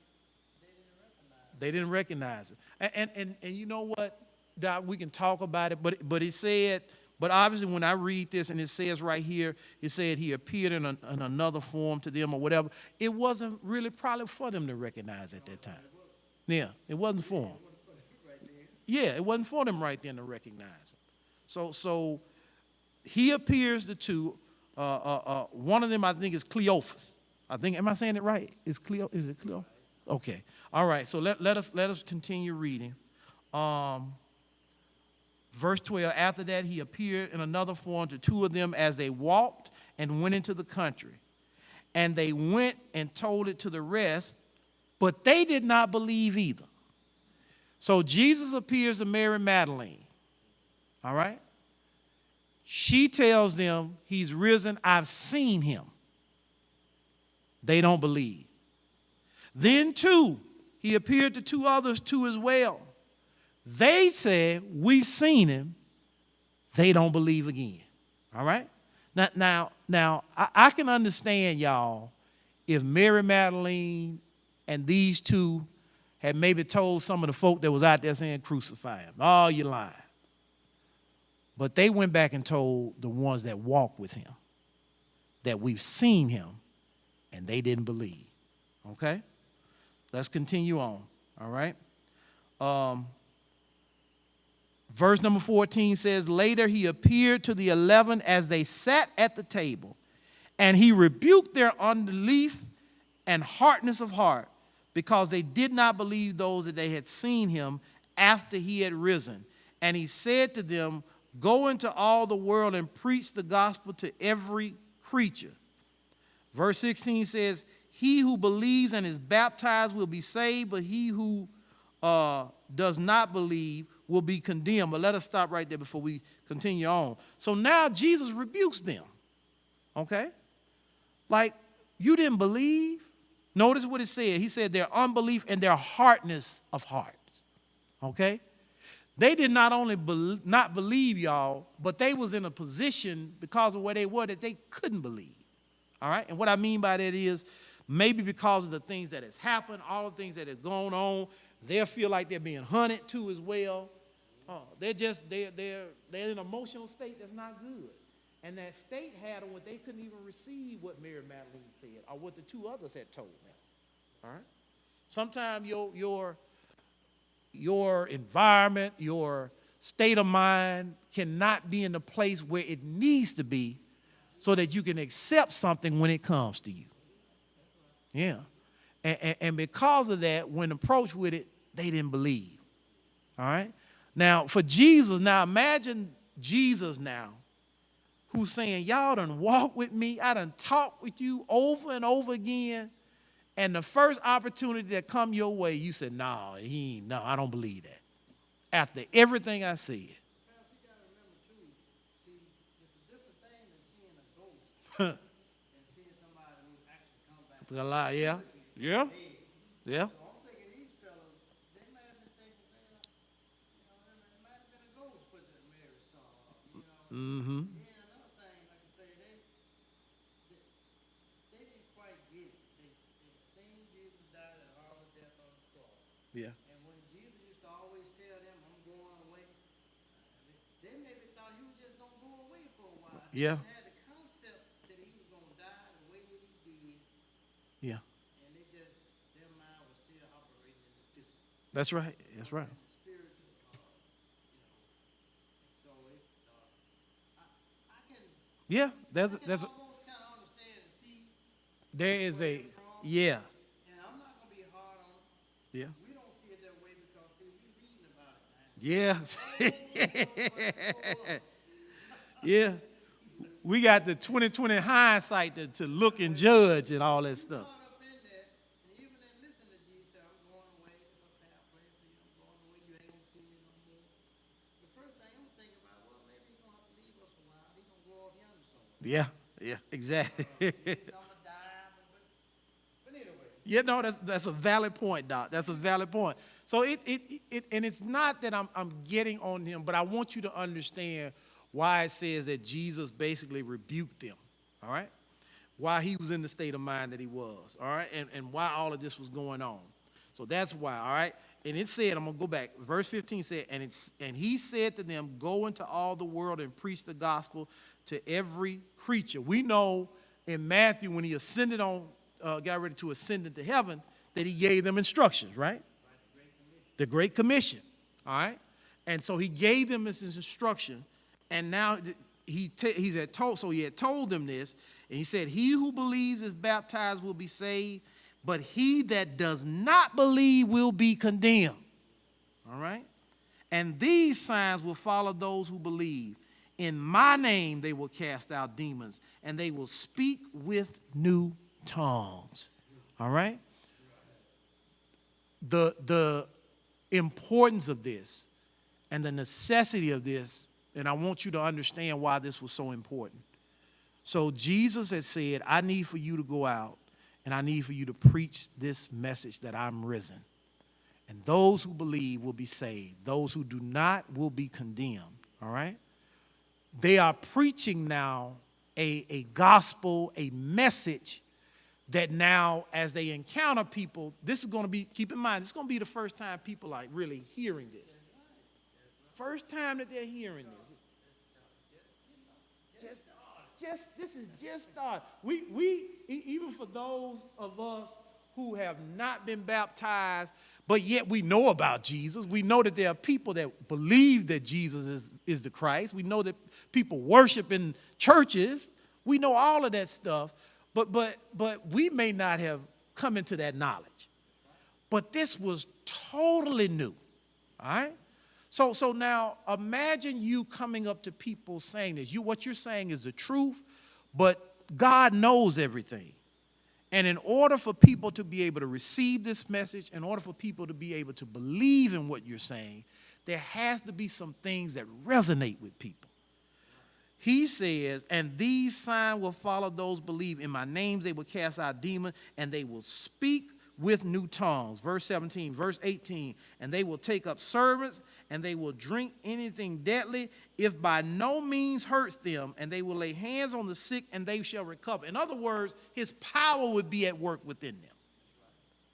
they didn't recognize it. And you know what, Doc, we can talk about it, but it said, but obviously when I read this and it says right here, it said he appeared in another form to them or whatever, it wasn't really probably for them to recognize at that time. Yeah, it wasn't for them. Yeah, it wasn't for them right then to recognize him. So he appears to 2. One of them I think is Cleophas. I think, am I saying it right? Is it Cleo? Okay. All right. So let us continue reading. Verse 12, after that he appeared in another form to 2 of them as they walked and went into the country. And they went and told it to the rest, but they did not believe either. So Jesus appears to Mary Magdalene. All right? She tells them he's risen. I've seen him. They don't believe. Then 2, he appeared to 2 others too as well. They said, we've seen him. They don't believe again. All right? Now, I can understand, y'all, if Mary Magdalene and these two had maybe told some of the folk that was out there saying, crucify him. Oh, you're lying. But they went back and told the ones that walked with him that we've seen him, and they didn't believe. Okay? Let's continue on. All right? Verse number 14 says, later he appeared to the 11 as they sat at the table, and he rebuked their unbelief and hardness of heart, because they did not believe those that they had seen him after he had risen. And he said to them, go into all the world and preach the gospel to every creature. Verse 16 says, he who believes and is baptized will be saved, but he who does not believe will be condemned. But let us stop right there before we continue on. So now Jesus rebukes them. Okay? Like, you didn't believe? Notice what it said. He said their unbelief and their hardness of heart. Okay? They did not only not believe, y'all, but they was in a position because of where they were that they couldn't believe. All right? And what I mean by that is maybe because of the things that has happened, all the things that have gone on, they feel like they're being hunted too as well. They're in an emotional state that's not good. And that state had them where they couldn't even receive what Mary Magdalene said or what the two others had told them. All right? Sometimes your environment, your state of mind cannot be in the place where it needs to be so that you can accept something when it comes to you. Yeah. And because of that, when approached with it, they didn't believe. All right? Now, for Jesus, now imagine Jesus now, who's saying, y'all done walk with me, I done talk with you over and over again, and the first opportunity that come your way, you said, no, I don't believe that. After everything I said. You got to remember too, see, it's a different thing than seeing a ghost and seeing somebody who actually come back. A lie, yeah. Yeah. Yeah. So I'm thinking these fellows, they might have been thinking, well, it might have been a ghost put that Mary saw, Mm-hmm. Yeah, another thing, like I say, they didn't quite get it. They seen Jesus die at horrible death on the cross. Yeah. And when Jesus used to always tell them, I'm going away, they maybe thought he was just going to go away for a while. Yeah. They had the concept that he was going to die the way that he did, Yeah. and their mind was still operating in the physical. That's right. That's right. The spiritual, so I can Yeah. That's almost kind of understand and see. there is a yeah. And I'm not going to be hard on them. Yeah. We don't see it that way because, see, we're reading about it, man. Yeah. Yeah. We got the 20/20 hindsight to look and judge and all that stuff. Caught up in that, and even in listening to Jesus, I'm going away, if I pray for you, I'm going away, you ain't going to see me no more. The first thing I'm thinking about, well, maybe he's going to have to leave us a while. He's going to go off yonder somewhere. Yeah. Yeah. Exactly. I'm going to die, but anyway. Yeah, no, that's a valid point, Doc. That's a valid point. So and it's not that I'm getting on him, but I want you to understand why it says that Jesus basically rebuked them, all right? Why he was in the state of mind that he was, all right? And why all of this was going on. So that's why, all right? And it said, I'm going to go back. Verse 15 said, and he said to them, go into all the world and preach the gospel to every creature. We know in Matthew when he ascended got ready to ascend into heaven, that he gave them instructions, right? The Great Commission, all right? And so he gave them this instruction, and now he had told them this, and he said, he who believes is baptized will be saved, but he that does not believe will be condemned, all right? And these signs will follow those who believe. In my name they will cast out demons, and they will speak with new tongues, all right? The importance of this and the necessity of this, and I want you to understand why this was so important. So Jesus has said, I need for you to go out and I need for you to preach this message that I'm risen. And those who believe will be saved. Those who do not will be condemned, all right? They are preaching now a gospel, a message that now as they encounter people, this is going to be, keep in mind, this is going to be the first time people are really hearing this. First time that they're hearing this. This is just start. Even for those of us who have not been baptized, but yet we know about Jesus. We know that there are people that believe that Jesus is the Christ. We know that people worship in churches. We know all of that stuff, but we may not have come into that knowledge. But this was totally new, all right? So now imagine you coming up to people saying this. What you're saying is the truth, but God knows everything. And in order for people to be able to receive this message, in order for people to be able to believe in what you're saying, there has to be some things that resonate with people. He says, and these signs will follow those who believe. In my name they will cast out demons, and they will speak with new tongues. Verse 17, verse 18, and they will take up serpents, and they will drink anything deadly, if by no means hurts them, and they will lay hands on the sick, and they shall recover. In other words, his power would be at work within them.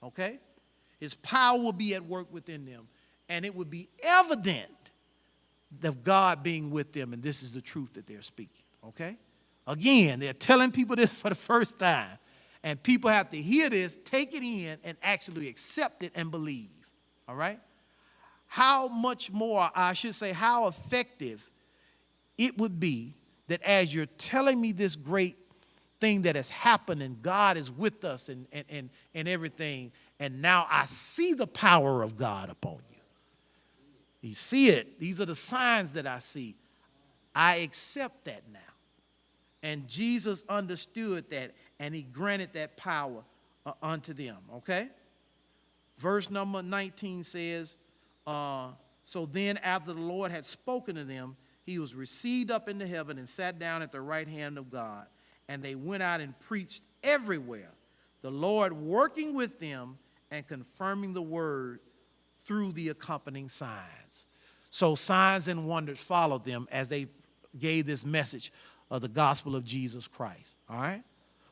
Okay? His power will be at work within them, and it would be evident of God being with them, and this is the truth that they're speaking. Okay? Again, they're telling people this for the first time. And people have to hear this, take it in, and actually accept it and believe. All right? How much more, I should say, how effective it would be that as you're telling me this great thing that has happened and God is with us and everything, and now I see the power of God upon you. You see it. These are the signs that I see. I accept that now. And Jesus understood that, and he granted that power unto them, okay? Verse number 19 says, so then after the Lord had spoken to them, he was received up into heaven and sat down at the right hand of God. And they went out and preached everywhere, the Lord working with them and confirming the word through the accompanying signs. So signs and wonders followed them as they gave this message of the gospel of Jesus Christ, all right?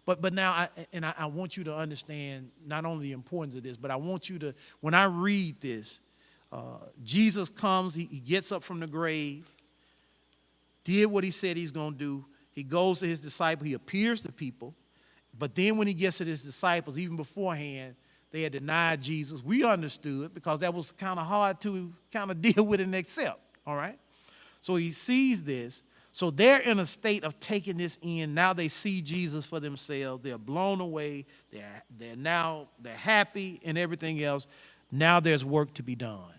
But now, I want you to understand not only the importance of this, but I want you to, when I read this, Jesus comes, he gets up from the grave, did what he said he's going to do. He goes to his disciples, he appears to people, but then when he gets to his disciples, even beforehand, they had denied Jesus. We understood because that was kind of hard to kind of deal with and accept, all right? So he sees this. So they're in a state of taking this in. Now they see Jesus for themselves. They're blown away. They're happy and everything else. Now there's work to be done.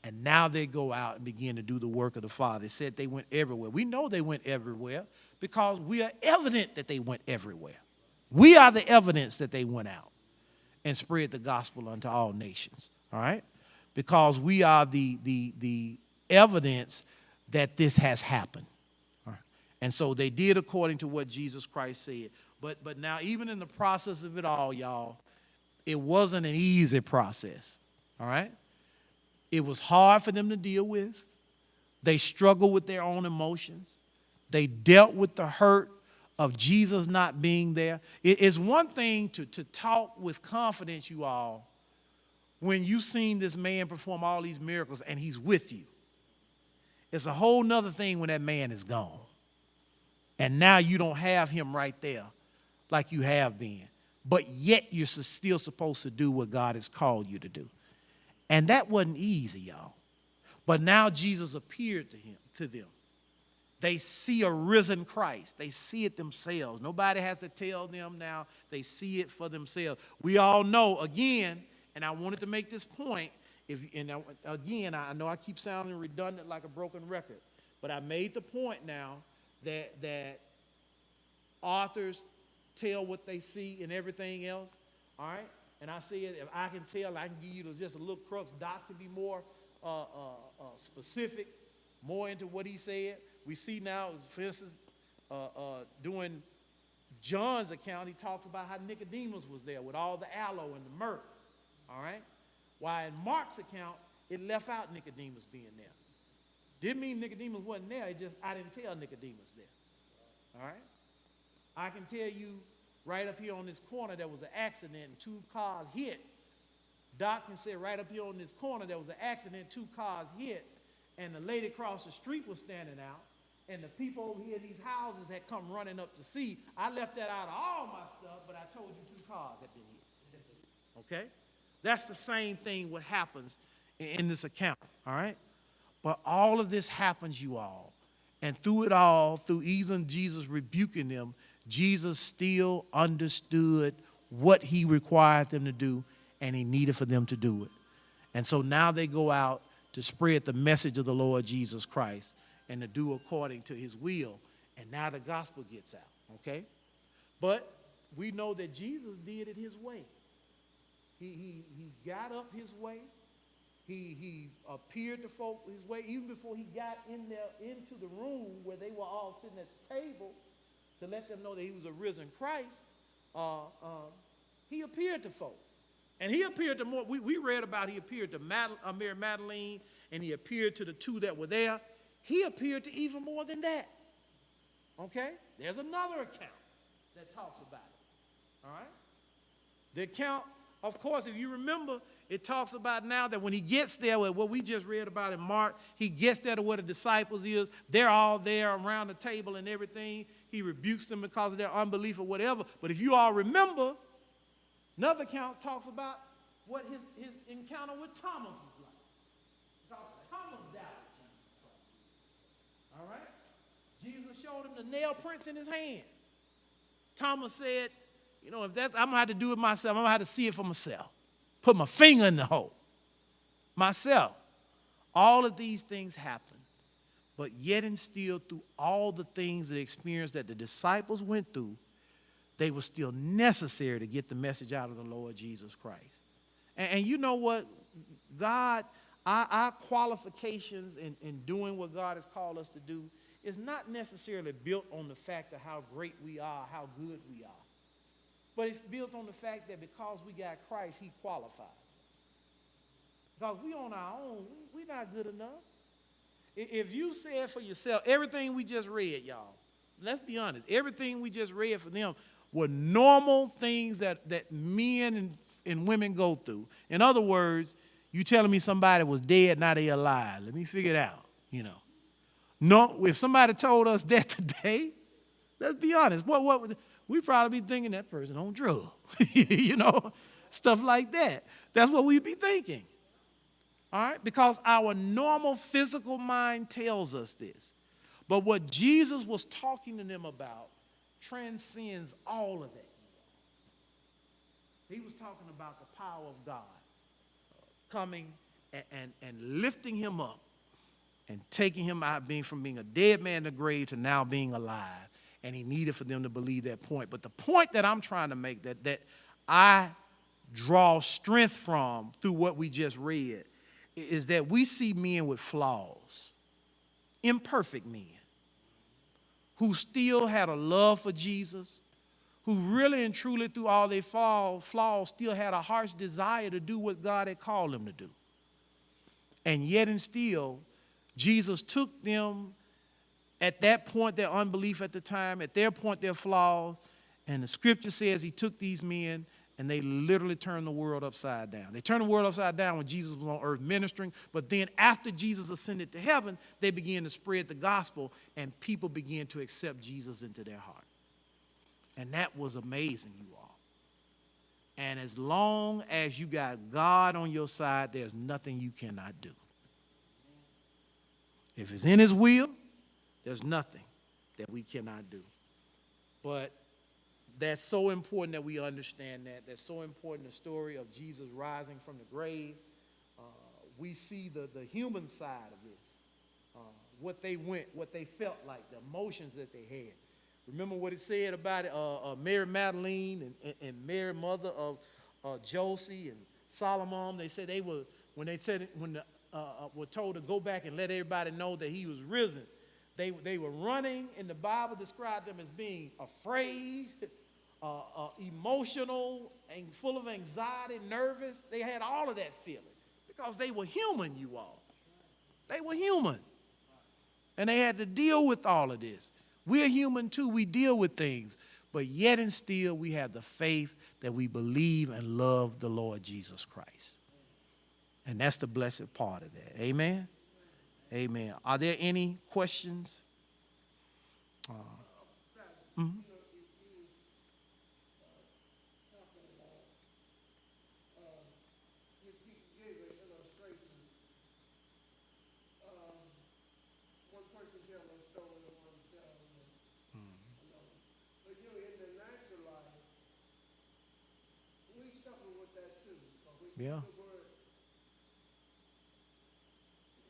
And now they go out and begin to do the work of the Father. They said they went everywhere. We know they went everywhere because we are evident that they went everywhere. We are the evidence that they went out and spread the gospel unto all nations. All right? Because we are the evidence that this has happened. And so they did according to what Jesus Christ said. But now, even in the process of it all, y'all, it wasn't an easy process. All right? It was hard for them to deal with. They struggled with their own emotions. They dealt with the hurt of Jesus not being there. It's one thing to talk with confidence, you all, when you've seen this man perform all these miracles and he's with you. It's a whole nother thing when that man is gone. And now you don't have him right there like you have been. But yet you're still supposed to do what God has called you to do. And that wasn't easy, y'all. But now Jesus appeared to them. They see a risen Christ. They see it themselves. Nobody has to tell them now. They see it for themselves. We all know, again, and I wanted to make this point, I know I keep sounding redundant like a broken record, but I made the point now that authors tell what they see and everything else, all right? And I said, if I can tell, I can give you just a little crux. Doc can be more specific, more into what he said. We see now, for instance, doing John's account, he talks about how Nicodemus was there with all the aloe and the myrrh, all right? While in Mark's account, it left out Nicodemus being there. Didn't mean Nicodemus wasn't there. It just, I didn't tell Nicodemus there. All right? I can tell you right up here on this corner there was an accident and 2 cars hit. Doc can say right up here on this corner there was an accident, 2 cars hit, and the lady across the street was standing out, and the people over here in these houses had come running up to see. I left that out of all my stuff, but I told you 2 cars had been hit. Okay? That's the same thing what happens in this account, all right? But all of this happens, you all. And through it all, through even Jesus rebuking them, Jesus still understood what he required them to do, and he needed for them to do it. And so now they go out to spread the message of the Lord Jesus Christ and to do according to his will. And now the gospel gets out, okay? But we know that Jesus did it his way. He got up his way. He appeared to folk his way. Even before he got in there into the room where they were all sitting at the table to let them know that he was a risen Christ, he appeared to folk. And he appeared to more. We read about he appeared to Mary Magdalene, and he appeared to the 2 that were there. He appeared to even more than that. Okay? There's another account that talks about it. All right? The account, of course, if you remember, it talks about now that when he gets there, what we just read about in Mark, he gets there to where the disciples is. They're all there around the table and everything. He rebukes them because of their unbelief or whatever. But if you all remember, another account talks about what his encounter with Thomas was like. Because Thomas doubted Jesus Christ. All right? Jesus showed him the nail prints in his hands. Thomas said, you know, if that's, I'm going to have to do it myself. I'm going to have to see it for myself. Put my finger in the hole. Myself. All of these things happen. But yet and still, through all the things, the experience that the disciples went through, they were still necessary to get the message out of the Lord Jesus Christ. And you know what? God, our qualifications in doing what God has called us to do is not necessarily built on the fact of how great we are, how good we are. But it's built on the fact that because we got Christ, he qualifies us. Because we on our own, we're not good enough. If you said for yourself, everything we just read, y'all, let's be honest, everything we just read for them were normal things that men and women go through. In other words, you telling me somebody was dead, now they alive. Let me figure it out, you know. No, if somebody told us that today, let's be honest, what would we'd probably be thinking that person on drugs, you know, stuff like that. That's what we'd be thinking, all right? Because our normal physical mind tells us this. But what Jesus was talking to them about transcends all of that. He was talking about the power of God coming and lifting him up and taking him out from being a dead man in the grave to now being alive. And he needed for them to believe that point. But the point that I'm trying to make that I draw strength from through what we just read is that we see men with flaws, imperfect men, who still had a love for Jesus, who really and truly through all their flaws still had a heart's desire to do what God had called them to do. And yet and still, Jesus took them at that point, their unbelief at the time, at their point, their flaws, and the scripture says he took these men and they literally turned the world upside down. They turned the world upside down when Jesus was on earth ministering, but then after Jesus ascended to heaven, they began to spread the gospel and people began to accept Jesus into their heart. And that was amazing, you all. And as long as you got God on your side, there's nothing you cannot do. If it's in his will, there's nothing that we cannot do. But that's so important that we understand that. That's so important, the story of Jesus rising from the grave. We see the human side of this, what they felt like, the emotions that they had. Remember what it said about Mary Magdalene and Mary, mother of Josie and Solomon. They said when were told to go back and let everybody know that he was risen, they were running, and the Bible described them as being afraid, emotional, and full of anxiety, nervous. They had all of that feeling because they were human, you all. They were human. And they had to deal with all of this. We're human too. We deal with things. but yet and still we have the faith that we believe and love the Lord Jesus Christ. And that's the blessed part of that. Amen? Amen. Are there any questions? Mhm. One person telling a story and one telling another. But you know, in the natural life, we suffer with that too. But we Yeah. use the word.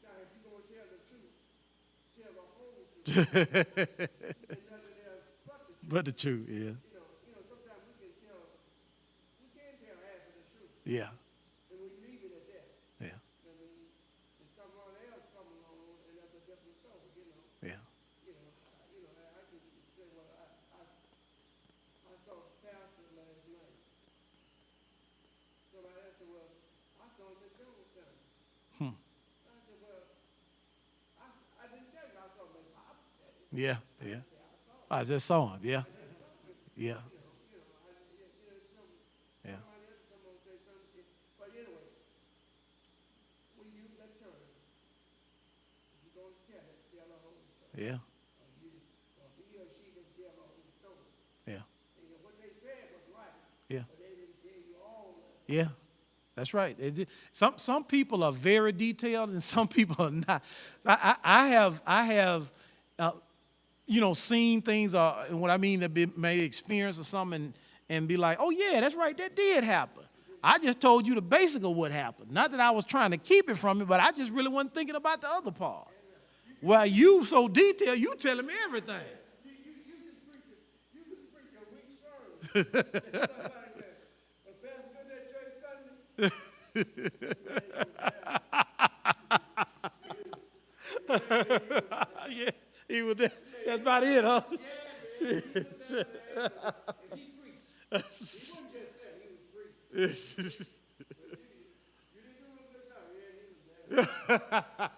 Now, if you're going to tell the truth, tell the whole truth. And nothing else but the truth. But the truth, yeah. You know, sometimes we can tell half of the truth. Yeah. And we leave it at that. Yeah. And when someone else comes along and that's a different story, Yeah. I can say, well, I saw a pastor last night. So I asked him, well, I saw him at Jones done. I said, well, I didn't tell you I saw him at Bob's Day. Yeah. Yeah. I I just saw him. Yeah. Yeah. Yeah. somebody else come on and say something. But anyway, we use that term. If you're going to tell it, tell the whole story. Yeah. Or he or she can tell the whole story. Yeah. And what they said was right. Yeah. But they didn't tell you all of it. Yeah. That's right. Some people are very detailed and some people are not. I have seen things, and what I mean, that may experience or something and be like, oh yeah, that's right, that did happen. I just told you the basic of what happened. Not that I was trying to keep it from you, but I just really wasn't thinking about the other part. Well, you so detailed, you telling me everything. You can preach a weak sermon. Somebody said, "Well, Pastor, good that church Sunday." Yeah, he was there. That's about it, huh? Yeah, man. He was there, man. And he preached. He wasn't just there, he was preaching. You didn't do a good job. Yeah, he was there.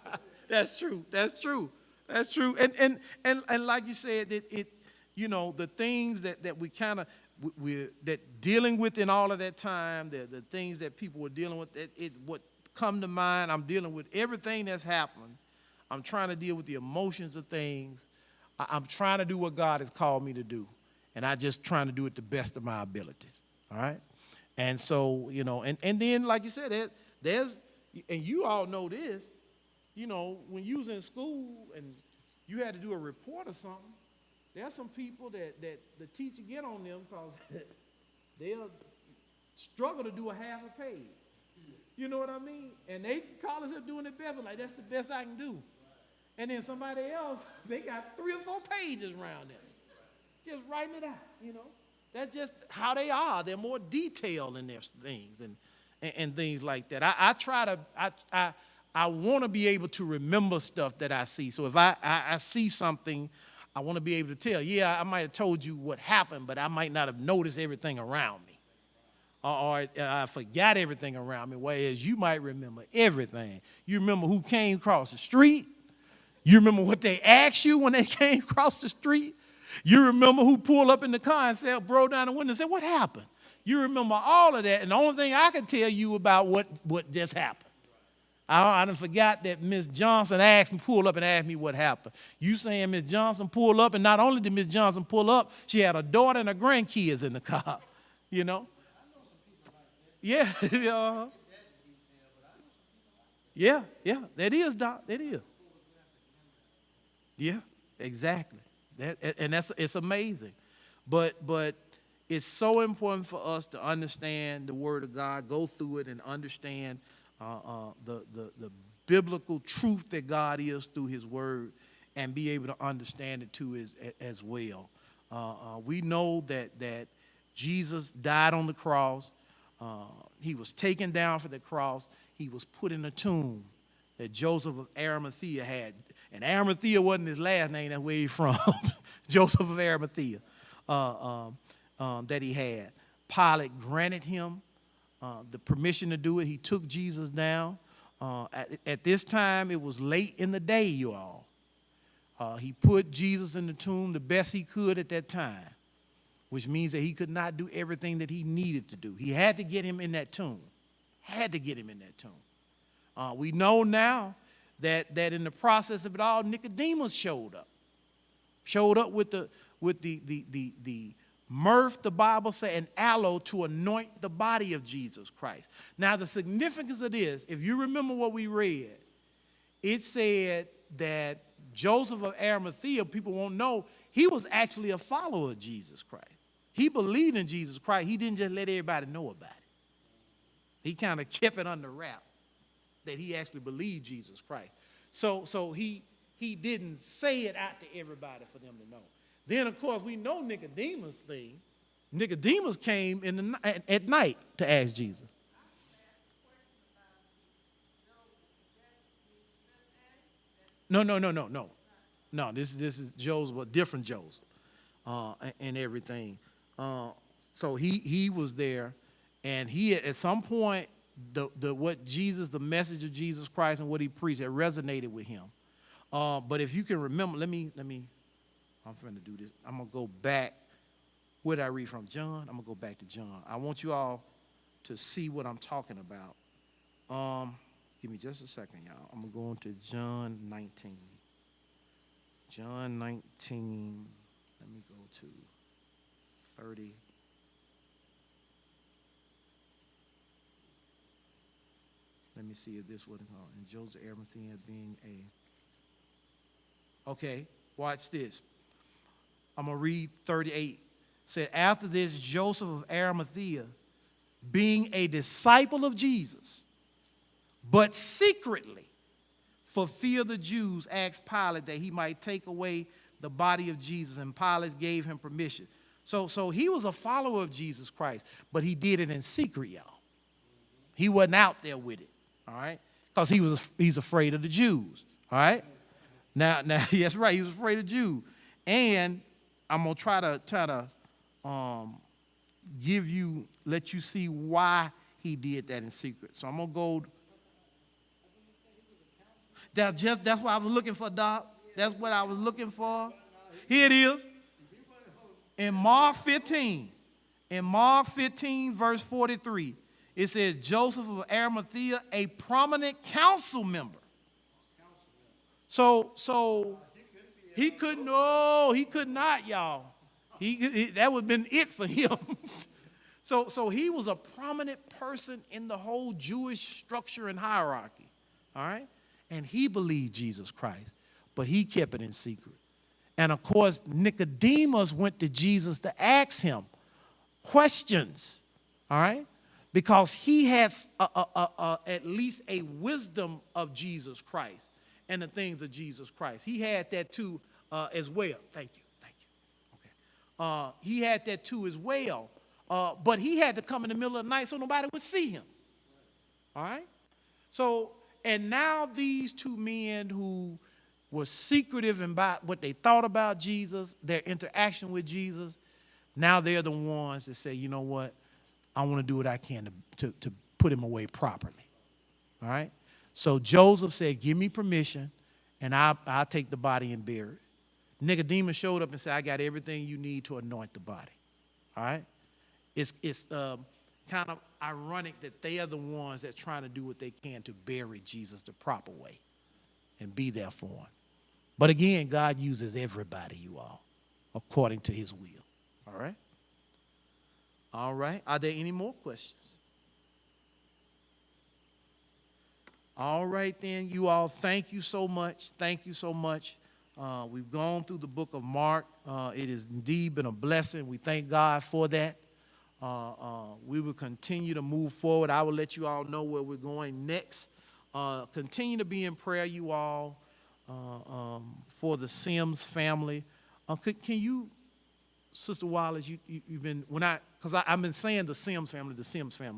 That's true. That's true. That's true. And like you said, the things that we kind of that dealing with in all of that time, the things that people were dealing with, what come to mind. I'm dealing with everything that's happened. I'm trying to deal with the emotions of things. I'm trying to do what God has called me to do, and I just trying to do it the best of my abilities. All right. And so, and then like you said, there's, and you all know this, when you was in school and you had to do a report or something, there's some people that the teacher get on them because they'll struggle to do a half a page. You know what I mean? And they call us up doing their best, but like, that's the best I can do. And then somebody else, they got 3 or 4 pages around them, just writing it out, That's just how they are. They're more detailed in their things and things like that. I want to be able to remember stuff that I see. So if I see something, I want to be able to tell, yeah, I might have told you what happened, but I might not have noticed everything around me. Or I forgot everything around me, whereas you might remember everything. You remember who came across the street. You remember what they asked you when they came across the street. You remember who pulled up in the car and said, broke down the window and said, what happened? You remember all of that, and the only thing I can tell you about what just happened. I done forgot that Miss Johnson pulled up and asked me what happened. You saying Miss Johnson pulled up, and not only did Miss Johnson pull up, she had a daughter and her grandkids in the car, Yeah, yeah, that is, Doc, that is. Yeah, exactly. It's amazing. But it's so important for us to understand the Word of God, go through it and understand the biblical truth that God is through His Word, and be able to understand it too as well. We know that Jesus died on the cross. He was taken down for the cross. He was put in a tomb that Joseph of Arimathea had. And Arimathea wasn't his last name, that's where he's from. Joseph of Arimathea that he had. Pilate granted him the permission to do it. He took Jesus down. At this time, it was late in the day, you all. He put Jesus in the tomb the best he could at that time. which means that he could not do everything that he needed to do. He had to get him in that tomb. Had to get him in that tomb. We know now that in the process of it all, Nicodemus showed up. Showed up with the myrrh, the Bible says, and aloe to anoint the body of Jesus Christ. Now, the significance of this, if you remember what we read, it said that Joseph of Arimathea, people won't know, he was actually a follower of Jesus Christ. He believed in Jesus Christ. He didn't just let everybody know about it. He kind of kept it under wrap that he actually believed Jesus Christ. So he didn't say it out to everybody for them to know. Then, of course, we know Nicodemus' thing. Nicodemus came at night to ask Jesus. No. No, this is Joseph, a different Joseph, and everything. So he was there, and he at some point the message of Jesus Christ and what he preached, it resonated with him. But if you can remember, let me. I'm going to do this. I'm going to go back. Where did I read from? John? I'm going to go back to John. I want you all to see what I'm talking about. Give me just a second, y'all. I'm going to go into John 19. John 19. Let me go to 30. Let me see if this would call. And Joseph Arimathea being a. Okay, watch this. I'm going to read 38. Said, after this, Joseph of Arimathea, being a disciple of Jesus, but secretly, for fear of the Jews, asked Pilate that he might take away the body of Jesus, and Pilate gave him permission. So he was a follower of Jesus Christ, but he did it in secret, y'all. He wasn't out there with it, all right? Because he's afraid of the Jews, all right? Now, that's right, he was afraid of Jews. And I'm going to try to let you see why he did that in secret. So I'm going to go. That's what I was looking for, Doc. That's what I was looking for. Here it is. In Mark 15, verse 43, it says, Joseph of Arimathea, a prominent council member. So he could not, y'all. That would have been it for him. So he was a prominent person in the whole Jewish structure and hierarchy, all right? And he believed Jesus Christ, but he kept it in secret. And, of course, Nicodemus went to Jesus to ask him questions, all right? Because he had at least a wisdom of Jesus Christ and the things of Jesus Christ. He had that too as well. Thank you. Okay. He had that too as well. But he had to come in the middle of the night so nobody would see him. All right? So, and now these two men who were secretive about what they thought about Jesus, their interaction with Jesus, now they're the ones that say, you know what? I want to do what I can to put him away properly. All right? So Joseph said, give me permission, and I'll take the body and bury it. Nicodemus showed up and said, I got everything you need to anoint the body. All right? It's kind of ironic that they are the ones that are trying to do what they can to bury Jesus the proper way and be there for him. But again, God uses everybody, you all, according to his will. All right? All right. Are there any more questions? All right, then, you all, thank you so much. Thank you so much. We've gone through the book of Mark. It has indeed been a blessing. We thank God for that. We will continue to move forward. I will let you all know where we're going next. Continue to be in prayer, you all, for the Sims family. Can you, Sister Wallace, you've been, because I've been saying the Sims family.